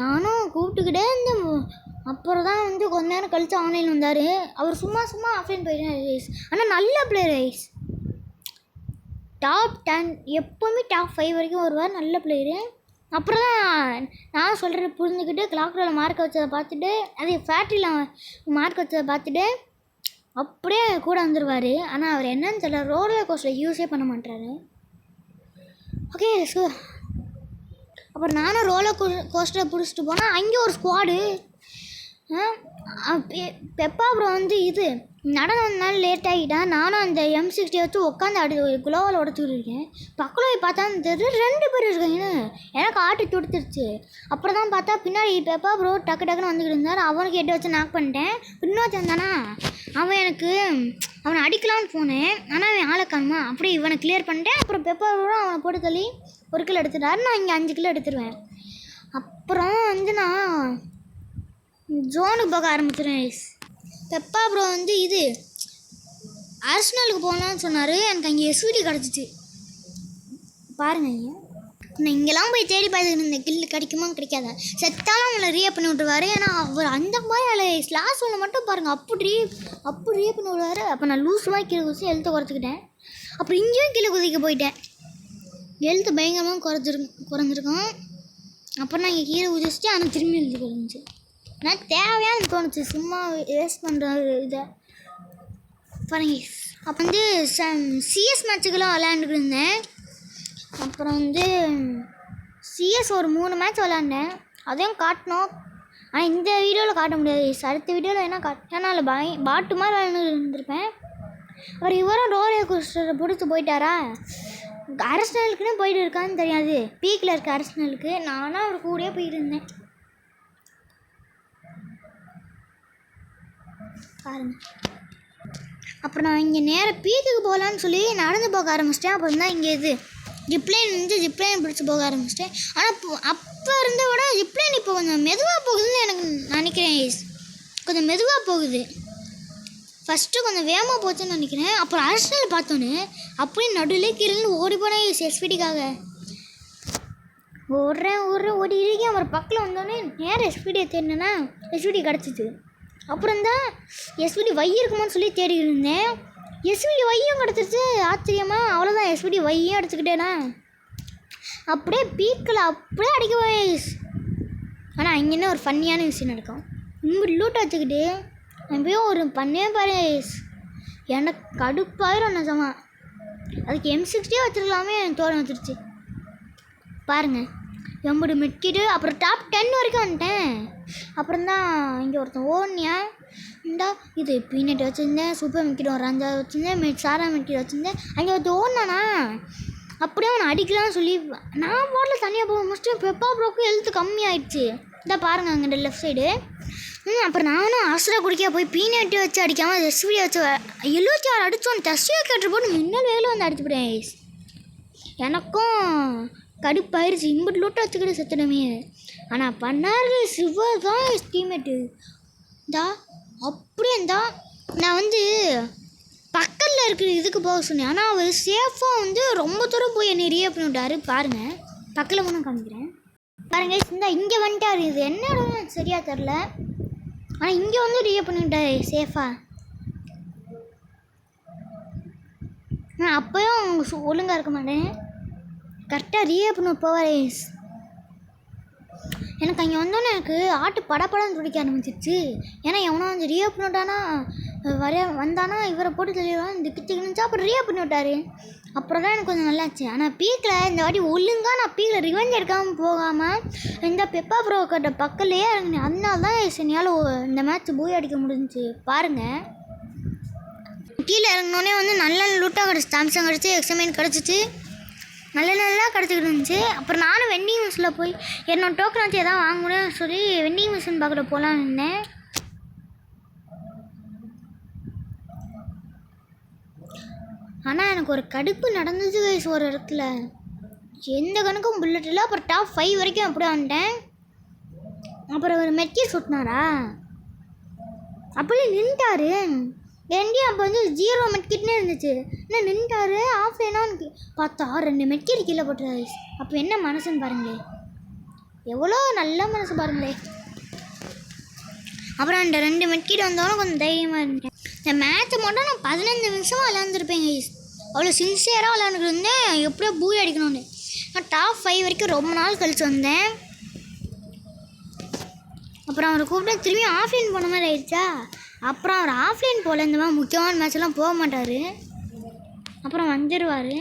நானும் கூப்பிட்டுக்கிட்டே இருந்தேன். அப்புறம் தான் வந்து கொஞ்ச நேரம் கழித்து ஆன்லைன் வந்தார். அவர் சும்மா ஆஃப்லைன் போயிட்டார் ரைஸ். ஆனால் நல்ல பிளேயர் ரைஸ். டாப் 10 எப்போவுமே டாப் 5 வரைக்கும் வருவார். நல்ல பிளேயரு. அப்புறம் தான் நான் சொல்கிறத புரிஞ்சுக்கிட்டு கிளாக்டரில் மார்க் வச்சதை பார்த்துட்டு, அதே ஃபேக்ட்ரியில் மார்க் வச்சதை பார்த்துட்டு அப்படியே கூட வந்துடுவார். ஆனால் அவர் என்னன்னு தெரியல, ரோலர் கோஸ்டர் யூஸே பண்ண மாட்டாரு. ஓகே ஸோ அப்புறம் நானும் ரோலர் கோஸ்டரை பிடிச்சிட்டு போனால் அங்கே ஒரு ஸ்குவாடு. பெப்பா ப்ரோ வந்து இது நடந்ததுனால லேட் ஆகிட்டான். நானும் அந்த M60 வச்சு உட்காந்து குளோவில் உடச்சிக்கிட்டு இருக்கேன். பக்கம் போய் பார்த்தா தெரியும் 2 பேர் இருக்காங்கன்னு எனக்கு ஆட்டு துடுத்துருச்சு. அப்புறம் தான் பார்த்தா பின்னாடி பெப்பா ப்ரோ டக்குன்னு வந்துக்கிட்டு இருந்தார். அவனுக்கு 8 வச்சு நாக் பண்ணிட்டேன். பின்னோச்சு வந்தானா அவனை அடிக்கலான்னு போனேன். ஆனால் அவன் ஆளை காணுமா. அப்படியே இவனை கிளியர் பண்ணிட்டேன். அப்புறம் பெப்பா ப்ரோ அவனை போட்டு தள்ளி 1 கிலோ எடுத்துட்டாரு. நான் இங்கே 5 கிலோ எடுத்துருவேன். அப்புறம் வந்து நான் ஜோனுக்கு போக ஆரம்பிச்சிடுவேன். பெப்பா ப்ரோ வந்து இது ஆர்சனலுக்கு போகலான்னு சொன்னார். எனக்கு அங்கே SVD கிடச்சிச்சு. பாருங்க ஐயா, நான் இங்கெல்லாம் போய் தேடி பார்த்துக்கிட்டு இந்த கில்லு கிடைக்குமா கிடைக்காத. செத்தாலும் அவங்கள ரீஅப் பண்ணி விட்டுருவார். ஏன்னா அவர் அந்த மாதிரி அதில் ஸ்லாஸ் ஒன்று மட்டும் பாருங்கள் அப்படி ரீஅப் பண்ணி விடுவார். அப்போ நான் லூஸுமாக கீழே குதிச்சு எழுத்து குறைச்சிக்கிட்டேன். அப்புறம் இங்கேயும் கீழே குதிக்க போயிட்டேன். எழுத்து பயங்கரமாக குறைஞ்சிருக்கும். அப்புறம் நான் இங்கே கீழே குதிச்சுட்டு ஆனால் திரும்பி எழுத்து குறைஞ்சி. ஆனால் தேவையானு தோணுச்சு, சும்மா வேஸ்ட் பண்ணுற இதை பாருங்க. அப்போ வந்து CS மேட்சுக்கெல்லாம் விளையாண்டுட்டு இருந்தேன். அப்புறம் வந்து CS ஒரு 3 மேட்ச் விளையாண்டேன். அதையும் காட்டணும். ஆனால் இந்த வீடியோவில் காட்ட முடியாது. அடுத்த வீடியோவில் என்ன காட்டினா அதில் பாட்டு மாதிரி விளையாண்டு இருந்திருப்பேன். அப்புறம் இவரும் ரோலர் கோஸ்டரை பிடிச்சி போயிட்டாரா. அரசனலுக்குன்னு போயிட்டு இருக்கான்னு தெரியாது. பீக்கில் இருக்க அரசனலுக்கு நானும் அவர் கூடயே போயிட்டு இருந்தேன். பாருங்க. அப்புறம் நான் இங்கே நேராக பீக்குக்கு போகலான்னு சொல்லி நடந்து போக ஆரம்பிச்சிட்டேன். அப்புறம் தான் இங்கே இது ஜிப்லைன் பிடிச்சி போக ஆரம்பிச்சிட்டேன். ஆனால் அப்போ இருந்த விட ஜிப்லைன் இப்போ கொஞ்சம் மெதுவாக போகுதுன்னு எனக்கு நினைக்கிறேன். கொஞ்சம் மெதுவாக போகுது. ஃபஸ்ட்டு கொஞ்சம் வேகமாக போச்சுன்னு நினைக்கிறேன். அப்புறம் அரசனல் பார்த்தோன்னே அப்படியே நடுவில் கீழே ஓடி போனேன் SVDக்காக. ஓடி இருக்கேன். அப்புறம் பக்கத்தில் வந்தோடனே நேராக SVDயை தேடினேன்னா SVD கிடச்சிச்சு. அப்புறம் தான் SVD வை இருக்குமான்னு சொல்லி தேடிக்கிட்டு இருந்தேன். SVD வையும் கிடச்சிருச்சு ஆச்சரியமாக. அவ்வளோதான், SVD வையும் அடிச்சுக்கிட்டேனா அப்படியே பீக்கில் அப்படியே அடிக்க வயசு. ஆனால் அங்கே என்ன ஒரு ஃபன்னியான விஷயம் நடக்கும். இங்கே லூட்டை வச்சுக்கிட்டு அப்படியே ஒரு பண்ணே பாரு. எனக்கு கடுப்பாயிரும் நிஜமா. அதுக்கு M60 வச்சுருக்கலாமே எனக்கு தோண வச்சிருச்சு. பாருங்கள், எம்பது மெட்டிட்டு அப்புறம் டாப் 10 வரைக்கும் வந்துட்டேன். அப்புறம் தான் இங்கே ஒருத்தன் ஓனியா இந்தா இது பீனட் வச்சுருந்தேன். சூப்பர் மெக்கிட் ஒரு 5 வச்சுருந்தேன். சாரா மெக்கிட் வச்சுருந்தேன். அங்கே ஒருத்தன் ஓடினானா அப்படியே அவனை அடிக்கலாம்னு சொல்லி நான் போட்டில் தனியாக போக முடிச்சுட்டு பெப்பா ப்ரோக்கு எழுத்து கம்மி ஆயிடுச்சு. இதான் பாருங்கள் அங்கே லெஃப்ட் சைடு. அப்புறம் நானும் ஆசரா குடிக்க போய் பீனட்டு வச்சு அடிக்காமல் SVD வச்சு 76 அடித்தோம். டஸ்டியை கேட்டு போட்டு மின்னல் வேலை வந்து அடிச்சுவிட்டேன். எனக்கும் கடுப்பாயிருச்சு. இம்பட்டு லூட்டை வச்சுக்கிட்டு செத்துடுமே. ஆனால் பண்ணார் சிவா தான் டீம்மேட்டு. அப்படியே நான் வந்து பக்கத்தில் இருக்கிற இதுக்கு போக சொன்னேன். ஆனால் அவர் சேஃபாக வந்து ரொம்ப தூரம் போய் என்னை ரீஅப் பண்ணி விட்டார். பாருங்கள், பக்கத்தில் போனால் காமிக்கிறேன். பாருங்கள், இங்கே வந்துட்டார். இது என்ன இடம் சரியாக தெரில. ஆனால் இங்கே வந்து ரீஅப் பண்ணி விட்டார் சேஃபாக. நான் அப்போயும் ஒழுங்காக இருக்க மாட்டேன். கரெக்டாக ரீஅப் பண்ண போவார். எனக்கு அங்கே வந்தோன்னே எனக்கு ஆட்டு படப்படன்னு துடிக்க ஆரம்பிச்சிருச்சு. ஏன்னா எவனோ வந்து ரீஅப் பண்ணிவிட்டானா வந்தானா இவரை போட்டு தெளிவான் திக்கிச்சுக்கிச்சு. அப்புறம் ரீஅப் பண்ணி விட்டார். அப்புறம் தான் எனக்கு கொஞ்சம் நல்லாச்சு. ஆனால் பீக்கில் இந்த வாட்டி ஒழுங்காக நான் பீக்கில் ரிவெஞ்ச் எடுக்காமல் போகாமல் இந்த பெப்பா ப்ரோ கட்ட பக்கத்துலேயே இறங்கினேன். அதனால தான் சனியால் இந்த மேட்ச் போய் அடிக்க முடிஞ்சிச்சு. பாருங்கள், கீழே இறங்கினோடனே வந்து நல்ல லூட்டாக கிடச்சி தாம்சம் கிடச்சி எக்ஸாமின் கிடச்சிச்சு. நல்லா கிடச்சிக்கிட்டு இருந்துச்சு. அப்புறம் நானும் வெண்டிங் மிஷினில் போய் என்னோட டோக்கன் வச்சு எதாவது வாங்க முடியும்னு சொல்லி வெண்டிங் மிஷின் பார்க்குற போகலான்னு இருந்தேன். ஆனால் எனக்கு ஒரு கடுப்பு நடந்துச்சு கைஸ். ஒரு இடத்துல எந்த கணக்கும் புல்லட் இல்லை. அப்புறம் டாப் 5 வரைக்கும் அப்படியே வந்துட்டேன். அப்புறம் ஒரு மெட்கி சுட்டினாரா, அப்படியே நின்ட்டாரு. என்கிட்ட அப்போ வந்து 0 மெட்கிட்னே இருந்துச்சு. என்ன நின்ட்டாரு ஆஃப்லைனான்னு பார்த்தா 2 மெட்கிட் கீழே போட்டுறாரு. அப்போ என்ன மனசுன்னு பாருங்களே, எவ்வளோ நல்ல மனசு பாருங்களே. அப்புறம் அந்த 2 மெட்கிட் வந்தோடனே கொஞ்சம் தைரியமாக இருந்தேன். இந்த மேட்ச்சை மட்டும் நான் 15 நிமிஷமாக விளாண்டுருப்பேன் கைஸ். அவ்வளோ சின்சியராக விளாண்டுட்டு இருந்தேன், எப்படியோ பூய் அடிக்கணும்னு. நான் டாப் 5 வரைக்கும் ரொம்ப நாள் கழிச்சு வந்தேன். அப்புறம் அவரை கூப்பிட்டு திரும்பி ஆஃப்லைன் போன மாதிரி ஆயிடுச்சா. அப்புறம் அவர் ஆஃப்லைன் போல் இந்த மாதிரி முக்கியமான மேட்ச்லாம் போக மாட்டார். அப்புறம் வந்துடுவார்.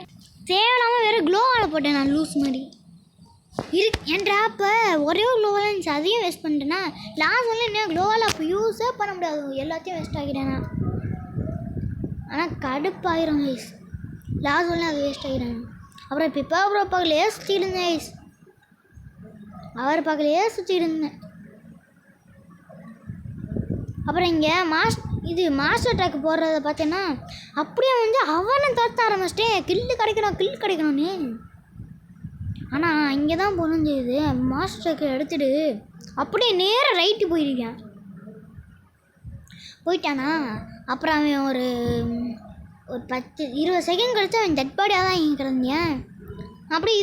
தேவையில்லாமல் வேறு க்ளோவால் போட்டேன் நான் லூஸ் மாதிரி ஏன்டா. அப்போ ஒரே ஒரு க்ளோவால் இருந்துச்சு, அதையும் வேஸ்ட் பண்ணிட்டேன்னா. லாஸ்ட் வந்து என்ன க்ளோவால் அப்போ யூஸே பண்ண முடியாது, எல்லாத்தையும் வேஸ்ட் ஆகிட்டேன்னா. ஆனால் கடுப்பாயிரும் கைஸ், லாஸ்ட் வந்து அது வேஸ்ட் ஆகிடுறாங்க. அப்புறம் பிப்பா ப்ரோ பக்கத்துலேயே சுற்றிட்டு இருந்தேன் கைஸ். அவர் பக்கத்துலேயே சுற்றிட்டு இருந்தேன். அப்புறம் இங்கே மாஸ்டர் ட்ராக் போடுறத பார்த்தேன்னா அப்படியே வந்து அவனை தோற்ற ஆரம்பிச்சிட்டேன். கில்லு கிடைக்கணும்னு. ஆனால் இங்கே தான் பொழுஞ்சுது. மாஸ்டர் ட்ராக் எடுத்துட்டு அப்படியே நேராக ரைட்டு போயிட்டானா. அப்புறம் அவன் ஒரு 10-20 செகண்ட் கழிச்சு அவன் டெட் பாடியாக தான் இங்கே கிடந்தேன். அப்படி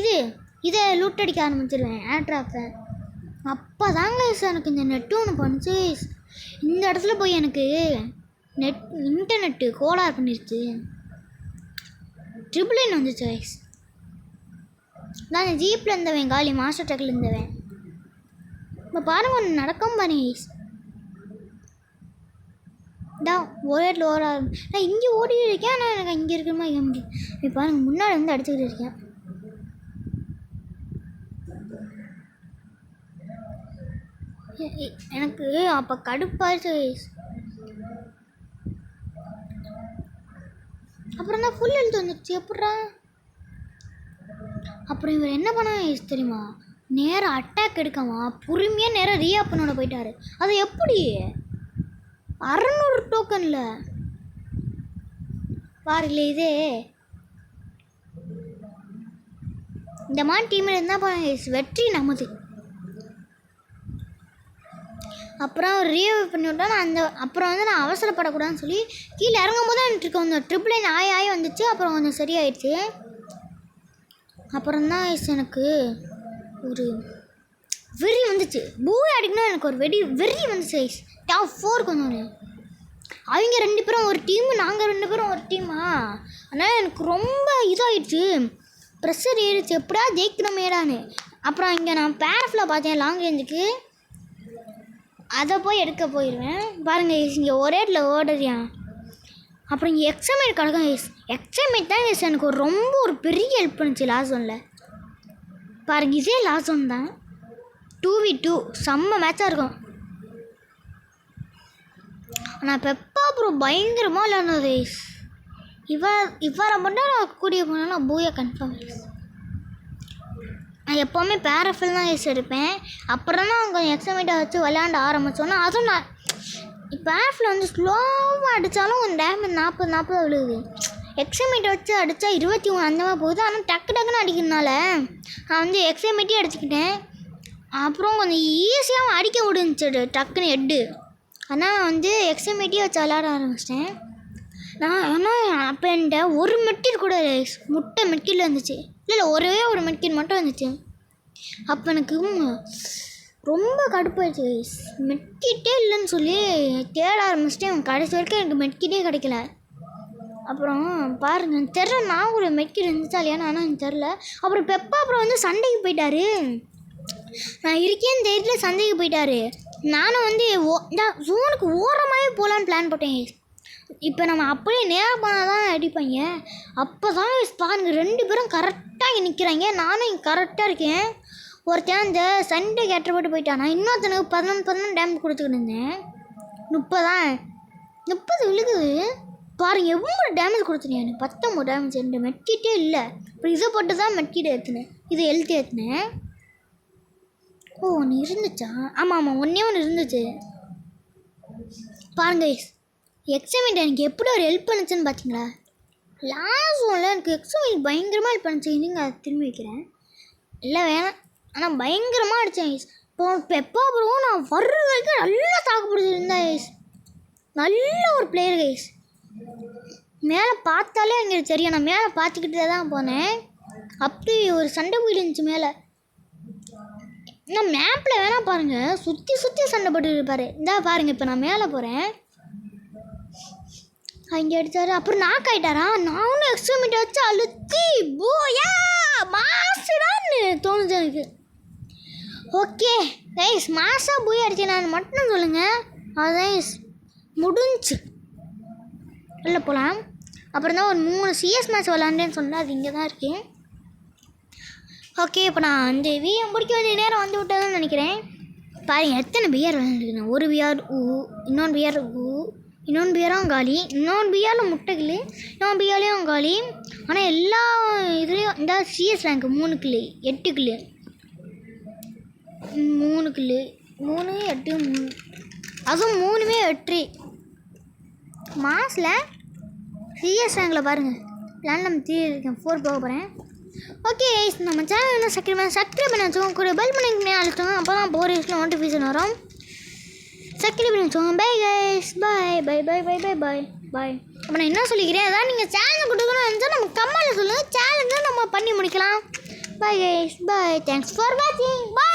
இதை லூட் அடிக்க ஆரம்பிச்சிருவேன் ஏர்ட்ராப்பை. அப்போ தாங்க எனக்கு இந்த நெட்டு ஒன்று பண்ணுச்சு. இந்த இடத்துல போய் எனக்கு இன்டர்நெட்டு கோளாறு பண்ணிருச்சு. ட்ரிபிள்9 வந்துச்சு கைஸ். நான் ஜீப்பில் இருந்தவன் காலி, மாஸ்டர் ட்ரக்கில் இருந்தவன். இப்போ பாருங்க ஒன்று நடக்கும் பாருங்க கைஸ். ஒரே லோராக நான் இங்கே ஓடிட்டு இருக்கேன். ஆனால் எனக்கு இங்கே இருக்கிற மாதிரி முடியும். இப்போ பாருங்கள் முன்னாடி வந்து அடிச்சுக்கிட்டு இருக்கேன். எனக்கு அப்போ கடுப்பாச்சு. அப்புறம் தான் ஃபுல் ஹெல்த் வந்துடுச்சு. எப்பட்றா அப்புறம் இவர் என்ன பண்ண தெரியுமா, நேராக அட்டாக் எடுக்காமா பொறுமையாக நேராக ரீஆப் பண்ணோட போயிட்டாரு. அது எப்படி 600 டோக்கனில் பாருங்களே. இதே இந்த மாதிரி டீமில் இருந்தால் பாருங்க வெற்றி நமது. அப்புறம் ஒரு ரீவைவ் பண்ணி விட்டா நான் அப்புறம் வந்து நான் அவசரப்படக்கூடாதுன்னு சொல்லி கீழே இறங்கும் போது தான் எனக்கு கொஞ்சம் ட்ரிபிள்9 ஆகி வந்துச்சு. அப்புறம் கொஞ்சம் சரியாயிடுச்சு. அப்புறம் தான் எனக்கு ஒரு வெறி வந்துச்சு. பூய் அடிக்கணும் எனக்கு ஒரு வெறி வந்துச்சு. டாப் 4 கொஞ்சம் அவங்க 2 பேரும் ஒரு டீம், நாங்கள் 2 பேரும் ஒரு டீமா. ஆனால் எனக்கு ரொம்ப இதாகிடுச்சு, ப்ரெஷர் ஏறிடுச்சு, எப்படியா ஜெயிக்கணுமேடான்னு. அப்புறம் இங்கே நான் பேரஃபில் பார்த்தேன் லாங் ரேஞ்சுக்கு, அதை போய் எடுக்க போயிடுவேன். பாருங்கள் இங்கே ஒரே இடத்துல ஓடுறியான். அப்புறம் இங்கே எக்ஸாமேட் கிடக்கும் எக்ஸாமேட் தான் எனக்கு ரொம்ப ஒரு பெரிய ஹெல்ப் பண்ணுச்சு லாஸ்ட் ஒனில். பாருங்கள் இதே லாஸ்ட் ஒன் தான் 2v2 செம்ம மேட்சாக இருக்கும். ஆனால் பெப்பா ப்ரோ பயங்கரமாக விளையாடுனது. இவரை மட்டும் நான் கூடிய போனாலும் பூயா கன்ஃபார்ம். நான் எப்போவுமே பேரஃபில் தான் எடுப்பேன். அப்புறம் தான் கொஞ்சம் எக்ஸாமேட்டை வச்சு விளையாண்ட ஆரம்பித்தோன்னா அதுவும் நான் பேரஃபில் வந்து ஸ்லோவாக அடித்தாலும் கொஞ்சம் டேமேஜ் 40 விழுகுது. எக்ஸாமேட்டை வச்சு அடித்தா 23 அந்த மாதிரி போகுது. ஆனால் டக்குன்னு அடிக்கிறதுனால நான் வந்து எக்ஸாமேட்டே அடிச்சுக்கிட்டேன். அப்புறம் கொஞ்சம் ஈஸியாக அடிக்க முடிஞ்சிடு டக்குன்னு ஹெட்டு. ஆனால் நான் வந்து எக்ஸாமேட்டே வச்சு விளையாட ஆரம்பிச்சிட்டேன். நான் ஆனால் அப்போ என்கிட்ட ஒரு மெட்கிட் கூட முட்டை மெட்கிட்டில் இருந்துச்சு. இல்லை ஒரே ஒரு மெட்கிட் மட்டும் இருந்துச்சு. அப்போ எனக்கு ரொம்ப கடுப்பாயிடுச்சு. மெட்கிட்டே இல்லைன்னு சொல்லி தேட ஆரம்பிச்சிட்டேன். கடைசி வரைக்கும் எனக்கு மெட்கிட்டே கிடைக்கல. அப்புறம் பாருங்கள் தெரில நான் ஒரு மெட்கிட் இருந்துச்சா இல்லையான்னு, ஆனால் எனக்கு தெரில. அப்புறம் பெப்பா அப்புறம் வந்து சண்டைக்கு போயிட்டாரு. நான் இருக்கேன்னு தைரியத்தில் சண்டைக்கு போயிட்டாரு. நானும் வந்து ஜோனுக்கு ஓரமாகவே போகலான்னு பிளான் போட்டேன். இப்போ நம்ம அப்படியே நேராக போனால் தான் அடிப்பாங்க. அப்போ தான் பாருங்க 2 பேரும் கரெக்டாக இங்கே நிற்கிறாங்க. நானும் இங்கே கரெக்டாக இருக்கேன். ஒருத்தன் இந்த சண்டை கேட்டப்பட்டு போயிட்டானா, இன்னொருத்தனுக்கு 11 டேமேஜ் கொடுத்துக்கிட்டு இருந்தேன். 30 விழுகுது பாருங்க. எவ்வளோ டேமேஜ் கொடுத்துருந்தேன். 19 டேமேஜ். 2 மெட்கிட்டே இல்லை. அப்புறம் இதை போட்டு தான் மெட்கிட் ஏற்றுனேன், இதை எழுத்து ஏற்றுனேன். ஓ ஒன்று இருந்துச்சா? ஆமாம் ஆமாம், ஒன்றே ஒன்று இருந்துச்சு பாருங்க. எக்ஸாமிட் எனக்கு எப்படி ஒரு ஹெல்ப் பண்ணுச்சுன்னு பார்த்தீங்களா? லாஸ்ட் ஒன்றில் எனக்கு எக்ஸாமிட் பயங்கரமாக ஹெல்ப் பண்ணுச்சு. நீங்கள் அதை திரும்பி வைக்கிறேன், இல்லை வேணாம். ஆனால் பயங்கரமாக அடித்தேன். இப்போ பெப்பா ப்ரோ நான் வர்ற வரைக்கும் நல்லா தாக்கு பிடிச்சிருந்தேன். நல்ல ஒரு பிளேயர் கைஸ். மேலே பார்த்தாலே அங்கே தெரியும், நான் மேலே பார்த்துக்கிட்டே தான் போனேன். அப்படி ஒரு சண்டை போயிட்டு இருந்துச்சு மேலே. நான் மேப்பில் வேணால் பாருங்கள், சுற்றி சுற்றி சண்டை போட்டு இருப்பார். இந்தா பாருங்கள், இப்போ நான் மேலே போகிறேன், அங்கே அடித்தார். அப்புறம் நாக் ஆகிட்டாரா? நானும் எக்ஸ்ட்ரீமிட்ட வச்சு அழுத்தி போயா மாசுடான்னு தோணுச்சு எனக்கு. ஓகே கைஸ், மாசாக போய் அடிச்சு நான் மட்டும் சொல்லுங்கள், அதுதான் முடிஞ்சு உள்ளே போகலாம். அப்புறம் தான் ஒரு 3 CS மேட்ச் விளாண்டேன்னு சொன்னால் அது இங்கே தான் இருக்கேன். ஓகே, இப்போ நான் அந்த விஎம் முடிக்க வேண்டிய நேரம் வந்து விட்டதுன்னு நினைக்கிறேன். பாருங்கள் எத்தனை பிஆர் விளாண்டுருக்கேன். ஒரு பிஆர் இன்னொன்று பிஆர் இன்னொன்று பிஆரும் காலி, இன்னொன்று பிஆரில் முட்டைக்கிளு, இன்னொன்று பிஆர்லேயும் காலி. ஆனால் எல்லா இதுலேயும் இந்த CS ரேங்க் 3 கிளு 8 கிளு 3 கிளு 3 8 3, அதுவும் 3மே 8 மாஸில். CS ரேங்கில் பாருங்கள், பிளான் நம்ம 4 போக போகிறேன். ஓகே நம்ம சேனல் இன்னும் சப்ஸ்கிரைப் பண்ணி வச்சுக்கோங்க, கூட பெல் பண்ணி அழுத்துங்க, அப்போ தான் போகிற நோட்டிஃபிகேஷன் வரும். சப்ஸ்கிரைப் பண்ணி வச்சுக்கோங்க. பை கைஸ், பாய் பாய் பாய் பாய் பாய் பாய் பாய். அப்போ நான் என்ன சொல்லிக்கிறேன், அதான் நீங்கள் சேனல் கொடுக்கணும்னு நினச்சா நம்ம கமெண்ட்டில் சொல்லுங்கள், சேனல் நம்ம பண்ணி முடிக்கலாம். Bye guys, bye, thanks for வாட்சிங், பாய்.